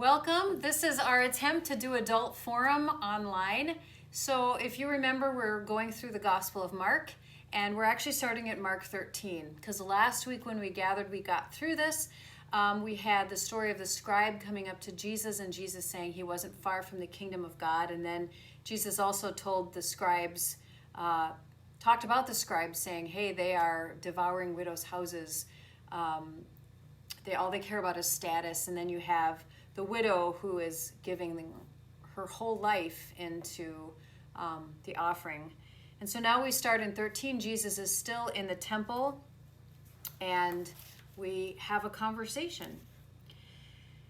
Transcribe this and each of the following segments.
Welcome. This is our attempt to do Adult Forum online. So if you remember, we're going through the Gospel of Mark, and we're actually starting at Mark 13, because last week when we gathered, we got through this. We had the story of the scribe coming up to Jesus, and Jesus saying he wasn't far from the kingdom of God. And then Jesus also told the scribes, talked about the scribes saying, hey, they are devouring widows' houses. All they care about is status. And then you have the widow who is giving her whole life into the offering. And so now we start in 13. Jesus is still in the temple, and we have a conversation.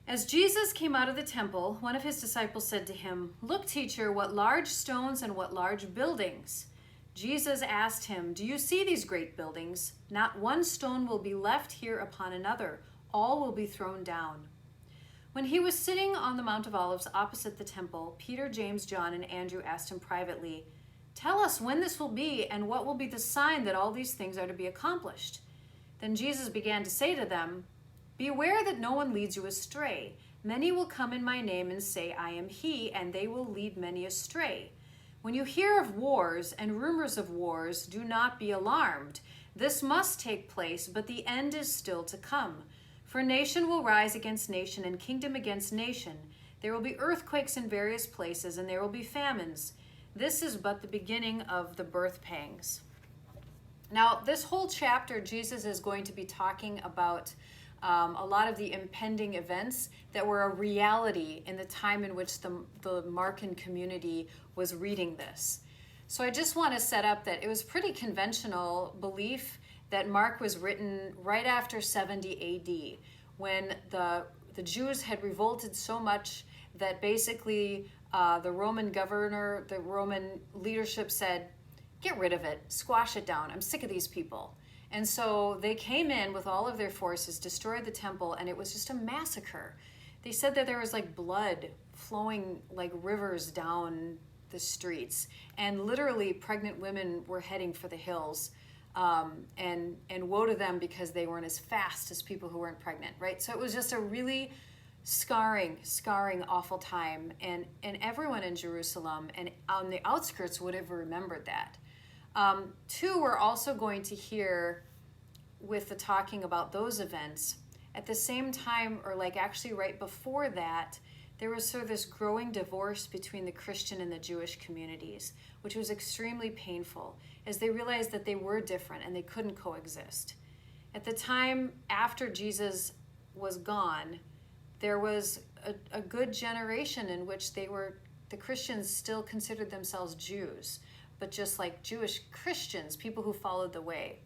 As Jesus came out of the temple, one of his disciples said to him, "Look, teacher, what large stones and what large buildings." Jesus asked him, "Do you see these great buildings? Not one stone will be left here upon another. All will be thrown down." When he was sitting on the Mount of Olives opposite the temple, Peter, James, John, and Andrew asked him privately, "Tell us when this will be, and what will be the sign that all these things are to be accomplished?" Then Jesus began to say to them, "Beware that no one leads you astray. Many will come in my name and say, 'I am he,' and they will lead many astray. When you hear of wars and rumors of wars, do not be alarmed. This must take place, but the end is still to come. For nation will rise against nation and kingdom against nation. There will be earthquakes in various places, and there will be famines. This is but the beginning of the birth pangs." Now, this whole chapter, Jesus is going to be talking about a lot of the impending events that were a reality in the time in which the Markan community was reading this. So I just want to set up that it was pretty conventional belief that Mark was written right after 70 AD, when the Jews had revolted so much that basically the Roman governor, the Roman leadership said, "Get rid of it, squash it down, I'm sick of these people." And so they came in with all of their forces, destroyed the temple, and it was just a massacre. They said that there was like blood flowing like rivers down the streets, and literally pregnant women were heading for the hills. And woe to them because they weren't as fast as people who weren't pregnant, right? So it was just a really scarring, awful time. And everyone in Jerusalem and on the outskirts would have remembered that. Two, we're also going to hear with the talking about those events, at the same time, or like actually right before that, there was sort of this growing divorce between the Christian and the Jewish communities, which was extremely painful, as they realized that they were different and they couldn't coexist. At the time after Jesus was gone, there was a good generation in which the Christians still considered themselves Jews, but just like Jewish Christians, people who followed the way.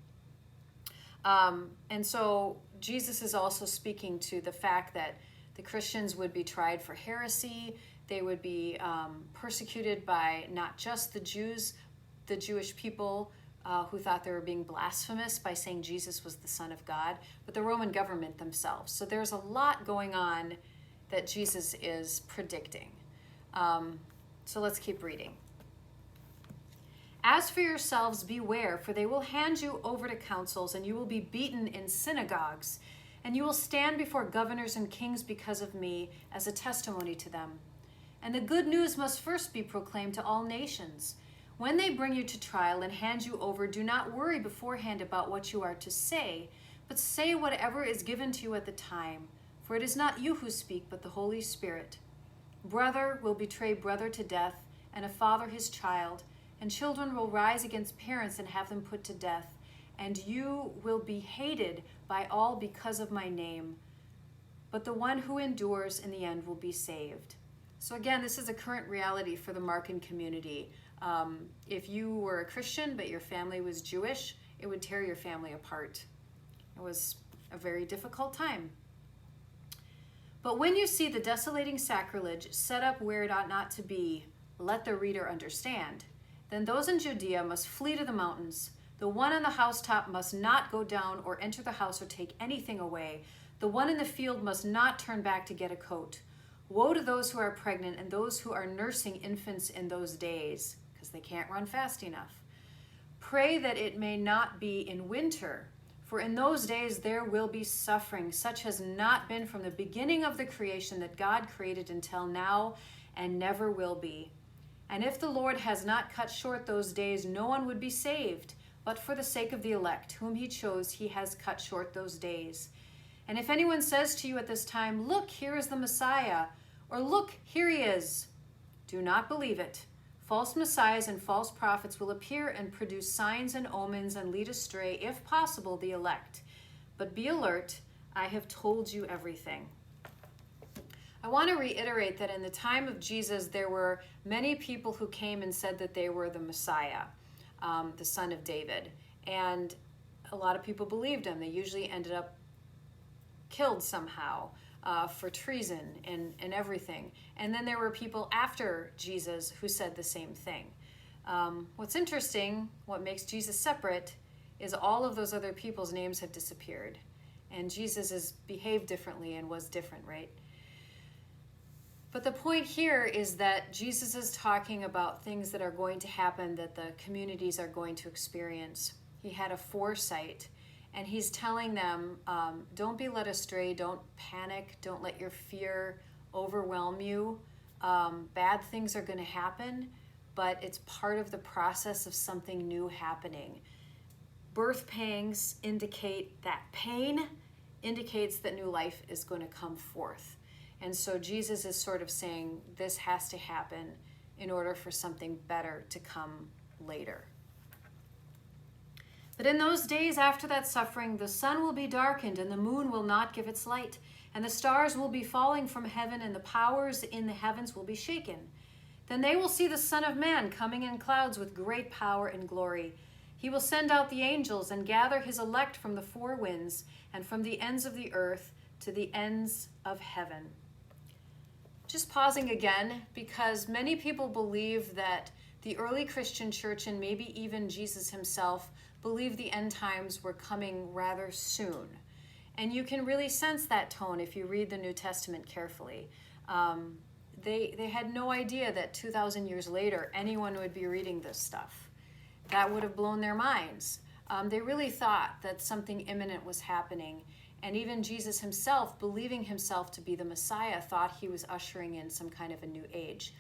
And so Jesus is also speaking to the fact that the Christians would be tried for heresy. They would be persecuted by not just the Jews, the Jewish people who thought they were being blasphemous by saying Jesus was the Son of God, but the Roman government themselves. So there's a lot going on that Jesus is predicting. So let's keep reading. "As for yourselves, beware, for they will hand you over to councils, and you will be beaten in synagogues, and you will stand before governors and kings because of me as a testimony to them. And the good news must first be proclaimed to all nations. When they bring you to trial and hand you over, do not worry beforehand about what you are to say, but say whatever is given to you at the time, for it is not you who speak, but the Holy Spirit. Brother will betray brother to death, and a father his child, and children will rise against parents and have them put to death, and you will be hated by all because of my name. But the one who endures in the end will be saved." So again, this is a current reality for the Markan community. If you were a Christian but your family was Jewish, it would tear your family apart. It was a very difficult time. "But when you see the desolating sacrilege set up where it ought not to be, let the reader understand. Then those in Judea must flee to the mountains. The one on the housetop must not go down or enter the house or take anything away. The one in the field must not turn back to get a coat. Woe to those who are pregnant and those who are nursing infants in those days," because they can't run fast enough. "Pray that it may not be in winter, For in those days there will be suffering, such has not been from the beginning of the creation that God created until now, and never will be. And if the Lord has not cut short those days, no one would be saved. But for the sake of the elect, whom he chose, he has cut short those days. And if anyone says to you at this time, look, here is the Messiah, or look, here he is, do not believe it. False messiahs and false prophets will appear and produce signs and omens and lead astray, if possible, the elect. But be alert, I have told you everything. I want to reiterate that in the time of Jesus, there were many people who came and said that they were the Messiah, the son of David. And a lot of people believed him. They usually ended up killed somehow for treason and everything. And then there were people after Jesus who said the same thing. What's interesting, what makes Jesus separate, is all of those other people's names have disappeared. And Jesus has behaved differently and was different, right? But the point here is that Jesus is talking about things that are going to happen, that the communities are going to experience. He had a foresight, and he's telling them, don't be led astray, don't panic, don't let your fear overwhelm you. Bad things are going to happen, but it's part of the process of something new happening. Birth pangs indicate that pain indicates that new life is going to come forth. And so Jesus is sort of saying this has to happen in order for something better to come later. But in those days after that suffering, the sun will be darkened and the moon will not give its light, and the stars will be falling from heaven, and the powers in the heavens will be shaken. Then they will see the Son of Man coming in clouds with great power and glory. He will send out the angels and gather his elect from the four winds and from the ends of the earth to the ends of heaven. Just pausing again, because many people believe that the early Christian church, and maybe even Jesus himself, believed the end times were coming rather soon. And you can really sense that tone if you read the New Testament carefully. They had no idea that 2,000 years later anyone would be reading this stuff. That would have blown their minds. They really thought that something imminent was happening. And even Jesus himself, believing himself to be the Messiah, thought he was ushering in some kind of a new age.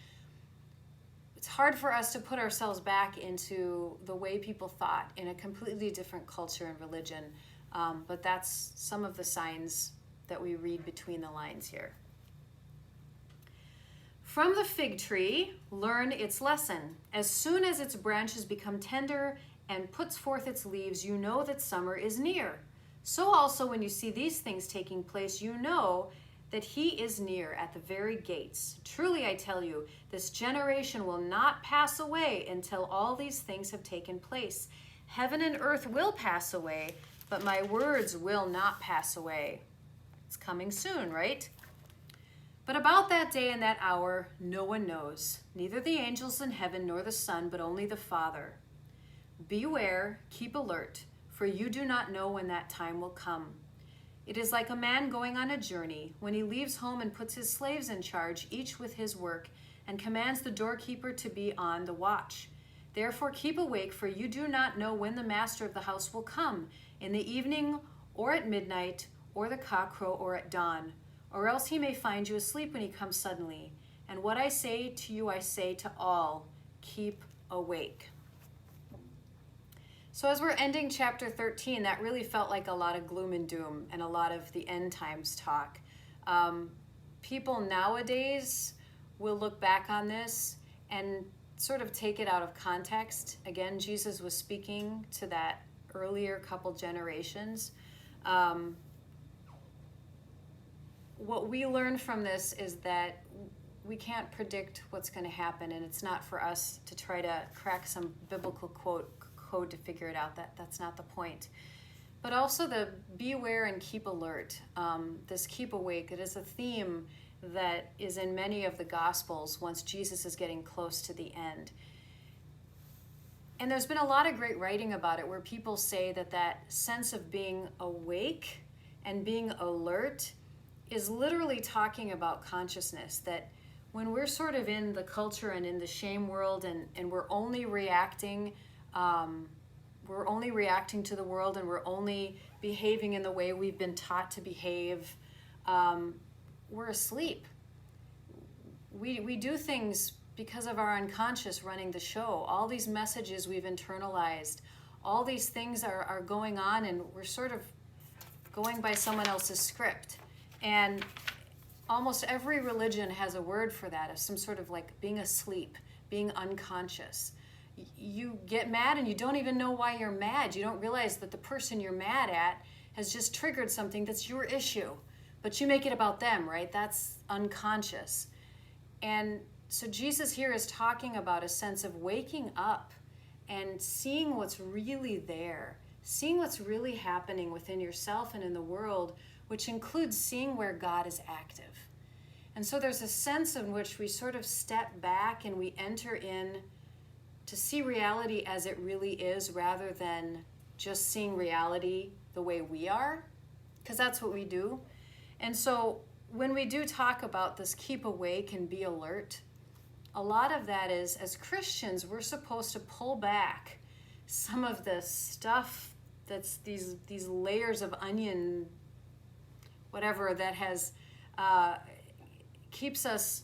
It's hard for us to put ourselves back into the way people thought in a completely different culture and religion, but that's some of the signs that we read between the lines here. From the fig tree, learn its lesson. As soon as its branches become tender and puts forth its leaves, you know that summer is near. So also when you see these things taking place, you know that he is near at the very gates. Truly I tell you, this generation will not pass away until all these things have taken place. Heaven and earth will pass away, but my words will not pass away. It's coming soon, right? But about that day and that hour, no one knows, neither the angels in heaven nor the Son, but only the Father. Beware, keep alert, for you do not know when that time will come. It is like a man going on a journey, when he leaves home and puts his slaves in charge, each with his work, and commands the doorkeeper to be on the watch. Therefore keep awake, for you do not know when the master of the house will come, in the evening, or at midnight, or the cockcrow, or at dawn. Or else he may find you asleep when he comes suddenly. And what I say to you, I say to all, keep awake. So as we're ending chapter 13, that really felt like a lot of gloom and doom and a lot of the end times talk. People nowadays will look back on this and sort of take it out of context. Again, Jesus was speaking to that earlier couple generations. What we learn from this is that we can't predict what's going to happen, and it's not for us to try to crack some biblical code to figure it out. That's not the point. But also the beware and keep alert, this keep awake, it is a theme that is in many of the Gospels once Jesus is getting close to the end. And there's been a lot of great writing about it where people say that that sense of being awake and being alert is literally talking about consciousness, that when we're sort of in the culture and in the shame world and we're only reacting we're only reacting to the world and we're only behaving in the way we've been taught to behave, we're asleep. We do things because of our unconscious running the show. All these messages we've internalized, all these things are going on, and we're sort of going by someone else's script. And almost every religion has a word for that, of some sort of like being asleep, being unconscious. You get mad and you don't even know why you're mad. You don't realize that the person you're mad at has just triggered something that's your issue, but you make it about them, right? That's unconscious. And so Jesus here is talking about a sense of waking up and seeing what's really there, seeing what's really happening within yourself and in the world, which includes seeing where God is active. And so there's a sense in which we sort of step back and we enter in to see reality as it really is, rather than just seeing reality the way we are, because that's what we do. And so when we do talk about this keep awake and be alert, a lot of that is, as Christians, we're supposed to pull back some of the stuff that's these layers of onion, whatever, that has keeps us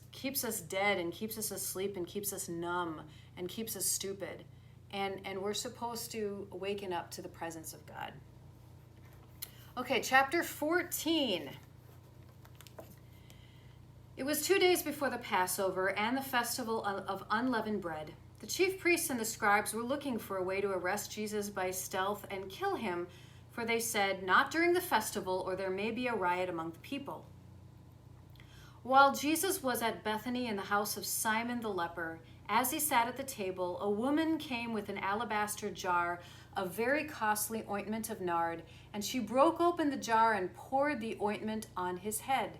dead and keeps us asleep and keeps us numb and keeps us stupid. And we're supposed to waken up to the presence of God. Okay, chapter 14. It was 2 days before the Passover and the festival of unleavened bread. The chief priests and the scribes were looking for a way to arrest Jesus by stealth and kill him, for they said, "Not during the festival, or there may be a riot among the people." While Jesus was at Bethany in the house of Simon the leper, as he sat at the table, a woman came with an alabaster jar of very costly ointment of nard, and she broke open the jar and poured the ointment on his head.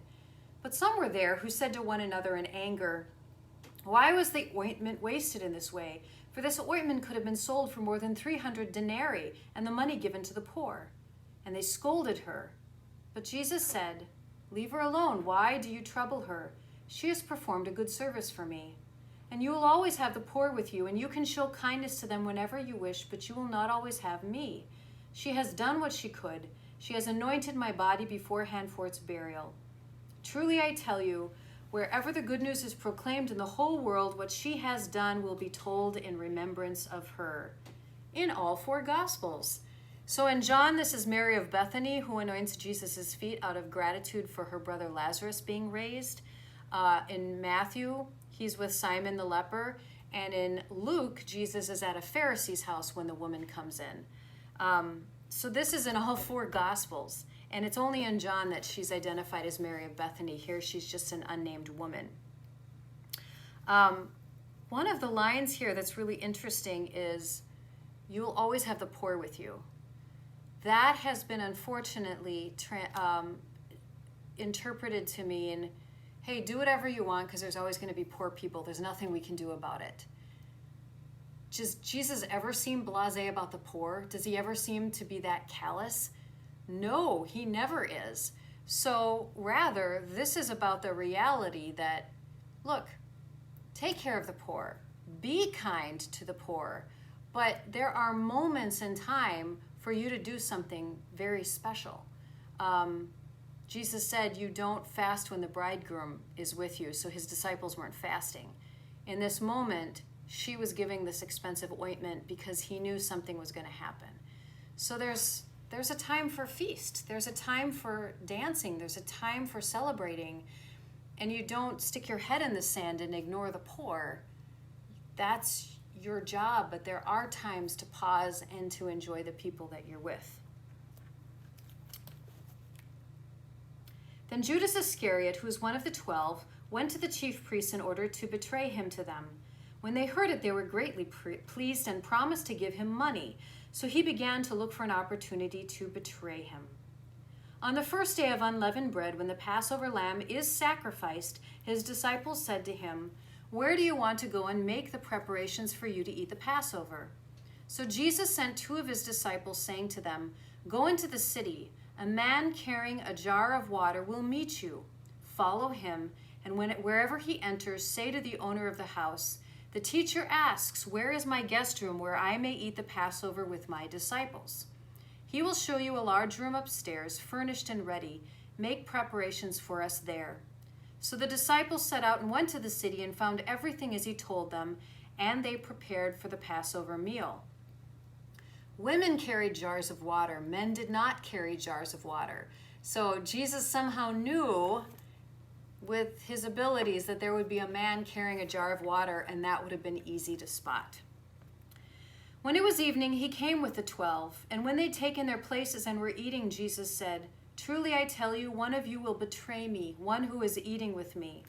But some were there who said to one another in anger, "Why was the ointment wasted in this way? For this ointment could have been sold for more than 300 denarii and the money given to the poor." And they scolded her. But Jesus said, "Leave her alone. Why do you trouble her? She has performed a good service for me. And you will always have the poor with you, and you can show kindness to them whenever you wish, but you will not always have me. She has done what she could. She has anointed my body beforehand for its burial. Truly I tell you, wherever the good news is proclaimed in the whole world, what she has done will be told in remembrance of her." In all four Gospels. So in John, this is Mary of Bethany who anoints Jesus' feet out of gratitude for her brother Lazarus being raised. In Matthew, he's with Simon the leper. And in Luke, Jesus is at a Pharisee's house when the woman comes in. So this is in all four Gospels. And it's only in John that she's identified as Mary of Bethany. Here she's just an unnamed woman. One of the lines here that's really interesting is, "You'll always have the poor with you." That has been unfortunately interpreted to mean, hey, do whatever you want because there's always going to be poor people. There's nothing we can do about it. Does Jesus ever seem blasé about the poor? Does he ever seem to be that callous? No, he never is. So rather, this is about the reality that, look, take care of the poor, be kind to the poor, but there are moments in time for you to do something very special. Jesus said you don't fast when the bridegroom is with you, so his disciples weren't fasting. In this moment, she was giving this expensive ointment because he knew something was going to happen. So there's a time for feast. There's a time for dancing. There's a time for celebrating. And you don't stick your head in the sand and ignore the poor. That's your job, but there are times to pause and to enjoy the people that you're with. Then Judas Iscariot, who was one of the 12, went to the chief priests in order to betray him to them. When they heard it, they were greatly pleased and promised to give him money. So he began to look for an opportunity to betray him. On the first day of unleavened bread, when the Passover lamb is sacrificed, his disciples said to him, "Where do you want to go and make the preparations for you to eat the Passover?" So Jesus sent two of his disciples, saying to them, "Go into the city. A man carrying a jar of water will meet you. Follow him, and wherever he enters, say to the owner of the house, The teacher asks, 'Where is my guest room where I may eat the Passover with my disciples?' He will show you a large room upstairs, furnished and ready. Make preparations for us there." So the disciples set out and went to the city and found everything as he told them, and they prepared for the Passover meal. Women carried jars of water. Men did not carry jars of water. So Jesus somehow knew with his abilities that there would be a man carrying a jar of water, and that would have been easy to spot. When it was evening, he came with the 12, and when they'd taken their places and were eating, Jesus said, "Truly I tell you, one of you will betray me, one who is eating with me."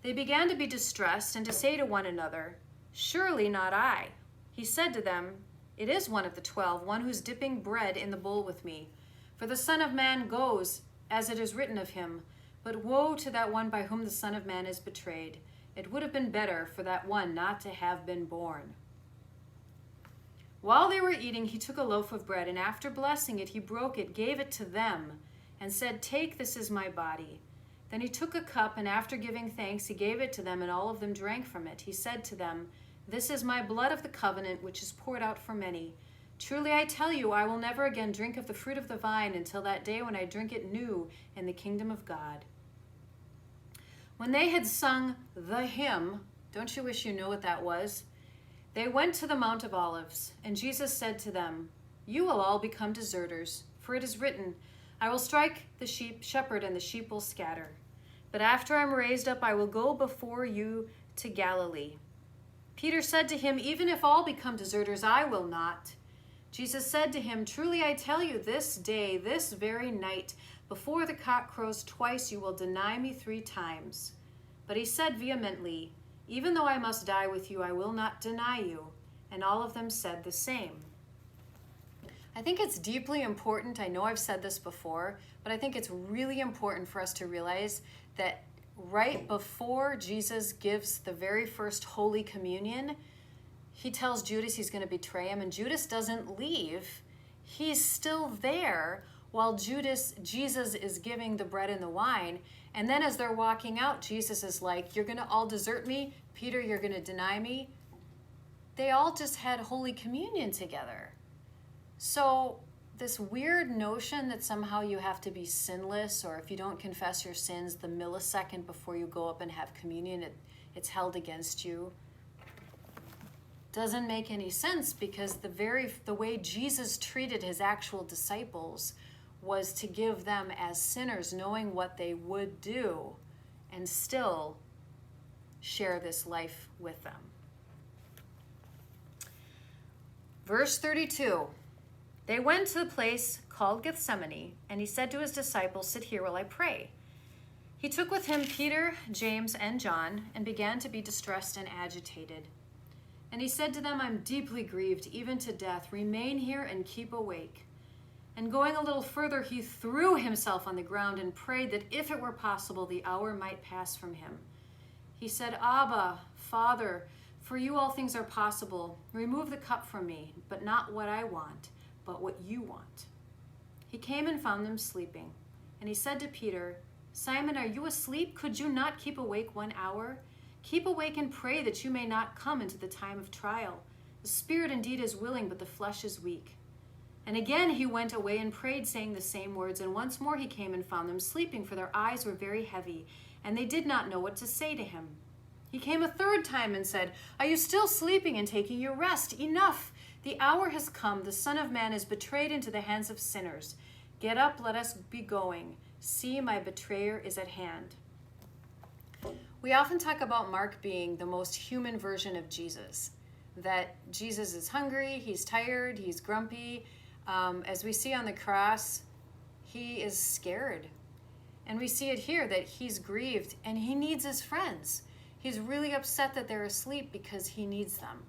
They began to be distressed and to say to one another, "Surely not I." He said to them, "It is one of the 12, one who's dipping bread in the bowl with me. For the Son of Man goes, as it is written of him, but woe to that one by whom the Son of Man is betrayed. It would have been better for that one not to have been born." While they were eating, he took a loaf of bread, and after blessing it, he broke it, gave it to them, and said, "Take, this is my body." Then he took a cup, and after giving thanks, he gave it to them, and all of them drank from it. He said to them, "This is my blood of the covenant, which is poured out for many. Truly I tell you, I will never again drink of the fruit of the vine until that day when I drink it new in the kingdom of God." When they had sung the hymn, don't you wish you knew what that was? They went to the Mount of Olives, and Jesus said to them, "You will all become deserters, for it is written, 'I will strike the shepherd, and the sheep will scatter.' But after I am raised up, I will go before you to Galilee." Peter said to him, "Even if all become deserters, I will not." Jesus said to him, "Truly I tell you, this day, this very night, before the cock crows twice, you will deny me 3 times. But he said vehemently, "Even though I must die with you, I will not deny you." And all of them said the same. I think it's deeply important, I know I've said this before, but I think it's really important for us to realize that right before Jesus gives the very first Holy Communion, he tells Judas he's going to betray him, and Judas doesn't leave. He's still there while Jesus is giving the bread and the wine. And then as they're walking out, Jesus is like, "You're going to all desert me. Peter, you're going to deny me." They all just had Holy Communion together. So this weird notion that somehow you have to be sinless, or if you don't confess your sins the millisecond before you go up and have communion, it's held against you, doesn't make any sense, because the way Jesus treated his actual disciples was to give them as sinners, knowing what they would do, and still share this life with them. Verse 32, they went to the place called Gethsemane, and he said to his disciples, "Sit here while I pray." He took with him Peter, James, and John, and began to be distressed and agitated. And he said to them, "I'm deeply grieved, even to death. Remain here and keep awake." And going a little further, he threw himself on the ground and prayed that if it were possible, the hour might pass from him. He said, "Abba, Father, for you all things are possible. Remove the cup from me, but not what I want, but what you want." He came and found them sleeping. And he said to Peter, "Simon, are you asleep? Could you not keep awake 1 hour? Keep awake and pray that you may not come into the time of trial. The spirit indeed is willing, but the flesh is weak." And again he went away and prayed, saying the same words. And once more he came and found them sleeping, for their eyes were very heavy, and they did not know what to say to him. He came a 3rd time and said, "Are you still sleeping and taking your rest? Enough! The hour has come. The Son of Man is betrayed into the hands of sinners. Get up, let us be going. See, my betrayer is at hand." We often talk about Mark being the most human version of Jesus, that Jesus is hungry, he's tired, he's grumpy. As we see on the cross, he is scared. And we see it here that he's grieved and he needs his friends. He's really upset that they're asleep because he needs them.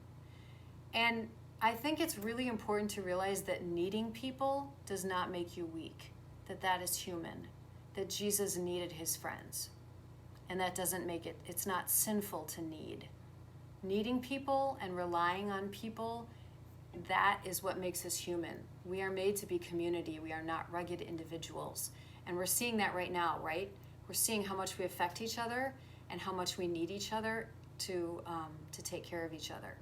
And I think it's really important to realize that needing people does not make you weak, that is human, that Jesus needed his friends. And that doesn't make it's not sinful to need. Needing people and relying on people, that is what makes us human. We are made to be community. We are not rugged individuals. And we're seeing that right now, right? We're seeing how much we affect each other and how much we need each other to take care of each other.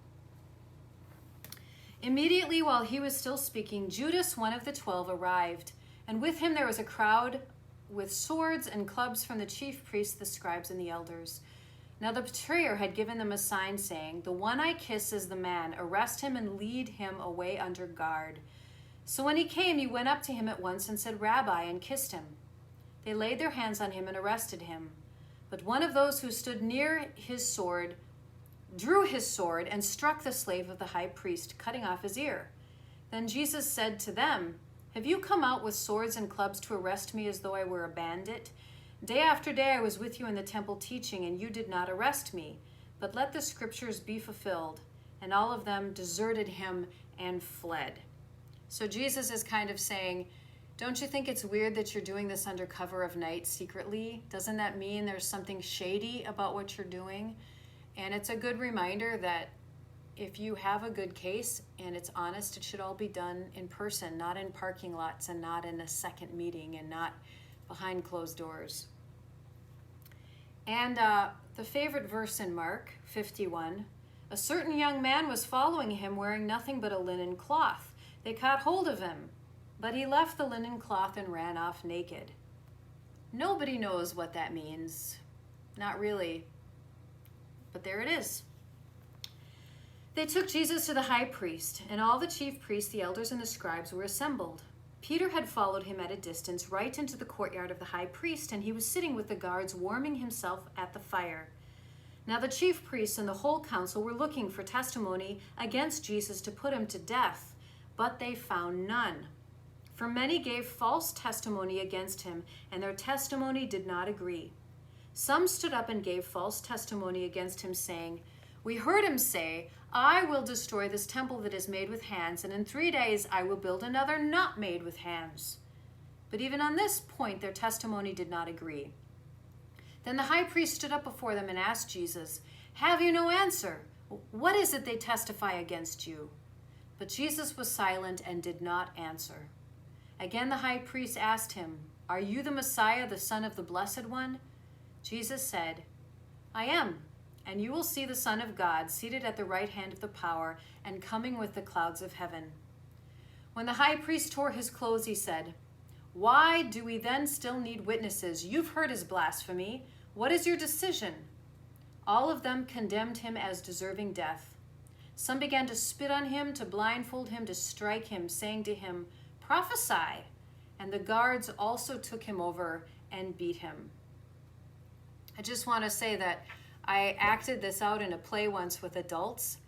Immediately while he was still speaking, Judas, one of the 12, arrived, and with him there was a crowd with swords and clubs from the chief priests, the scribes, and the elders. Now the betrayer had given them a sign, saying, "The one I kiss is the man. Arrest him and lead him away under guard." So when he came, he went up to him at once and said, "Rabbi," and kissed him. They laid their hands on him and arrested him. But one of those who stood near drew his sword and struck the slave of the high priest, cutting off his ear. Then Jesus said to them, "Have you come out with swords and clubs to arrest me as though I were a bandit? Day after day I was with you in the temple teaching, and you did not arrest me. But let the scriptures be fulfilled." And all of them deserted him and fled. So Jesus is kind of saying, don't you think it's weird that you're doing this under cover of night secretly? Doesn't that mean there's something shady about what you're doing? And it's a good reminder that if you have a good case and it's honest, it should all be done in person, not in parking lots and not in a second meeting and not behind closed doors. And the favorite verse in Mark 51, "A certain young man was following him wearing nothing but a linen cloth. They caught hold of him, but he left the linen cloth and ran off naked." Nobody knows what that means. Not really. But there it is. They took Jesus to the high priest, and all the chief priests, the elders, and the scribes were assembled. Peter had followed him at a distance right into the courtyard of the high priest, and he was sitting with the guards warming himself at the fire. Now the chief priests and the whole council were looking for testimony against Jesus to put him to death, but they found none. For many gave false testimony against him, and their testimony did not agree. Some stood up and gave false testimony against him, saying, "We heard him say, 'I will destroy this temple that is made with hands, and in 3 days I will build another not made with hands.'" But even on this point their testimony did not agree. Then the high priest stood up before them and asked Jesus, "Have you no answer? What is it they testify against you?" But Jesus was silent and did not answer. Again the high priest asked him, "Are you the Messiah, the Son of the Blessed One?" Jesus said, "I am, and you will see the Son of God seated at the right hand of the power and coming with the clouds of heaven." When the high priest tore his clothes, he said, "Why do we then still need witnesses? You've heard his blasphemy. What is your decision?" All of them condemned him as deserving death. Some began to spit on him, to blindfold him, to strike him, saying to him, "Prophesy." And the guards also took him over and beat him. I just want to say that I acted this out in a play once with adults.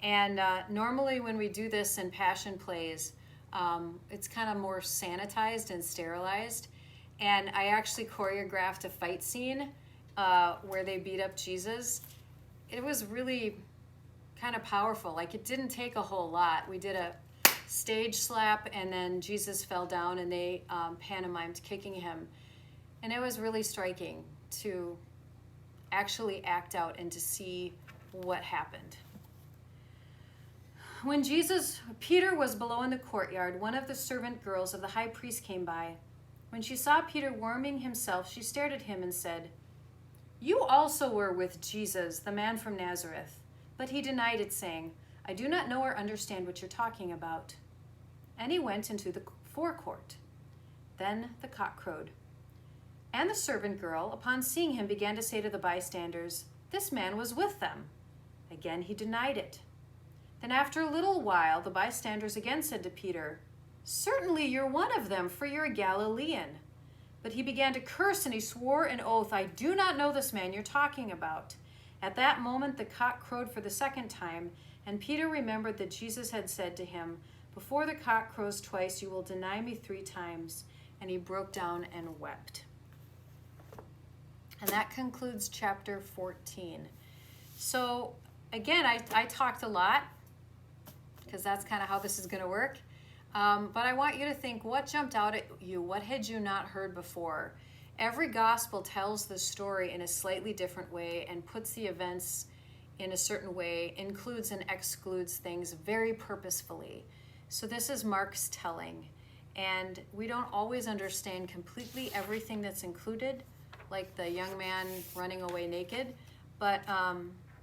And normally when we do this in passion plays, it's kind of more sanitized and sterilized. And I actually choreographed a fight scene where they beat up Jesus. It was really kind of powerful. Like, it didn't take a whole lot. We did a stage slap, and then Jesus fell down, and they pantomimed kicking him. And it was really striking to actually act out and to see what happened. When Peter was below in the courtyard, one of the servant girls of the high priest came by. When she saw Peter warming himself, she stared at him and said, "You also were with Jesus, the man from Nazareth." But he denied it, saying, "I do not know or understand what you're talking about." And he went into the forecourt. Then the cock crowed. And the servant girl, upon seeing him, began to say to the bystanders, "This man was with them." Again he denied it. Then after a little while, the bystanders again said to Peter, "Certainly you're one of them, for you're a Galilean." But he began to curse, and he swore an oath, "I do not know this man you're talking about." At that moment the cock crowed for the second time, and Peter remembered that Jesus had said to him, "Before the cock crows twice, you will deny me 3 times." And he broke down and wept. And that concludes chapter 14. So again, I talked a lot, because that's kind of how this is going to work. But I want you to think, what jumped out at you? What had you not heard before? Every gospel tells the story in a slightly different way and puts the events in a certain way, includes and excludes things very purposefully. So this is Mark's telling. And we don't always understand completely everything that's included, like the young man running away naked. But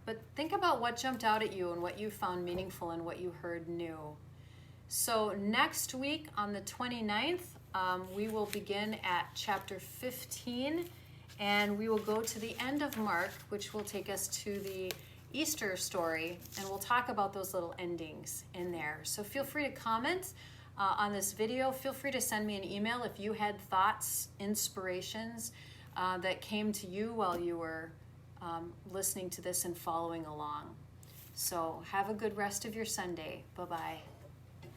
but think about what jumped out at you and what you found meaningful and what you heard new. So next week on the 29th, we will begin at chapter 15, and we will go to the end of Mark, which will take us to the Easter story, and we'll talk about those little endings in there. So feel free to comment on this video. Feel free to send me an email if you had thoughts, inspirations that came to you while you were listening to this and following along. So have a good rest of your Sunday. Bye-bye.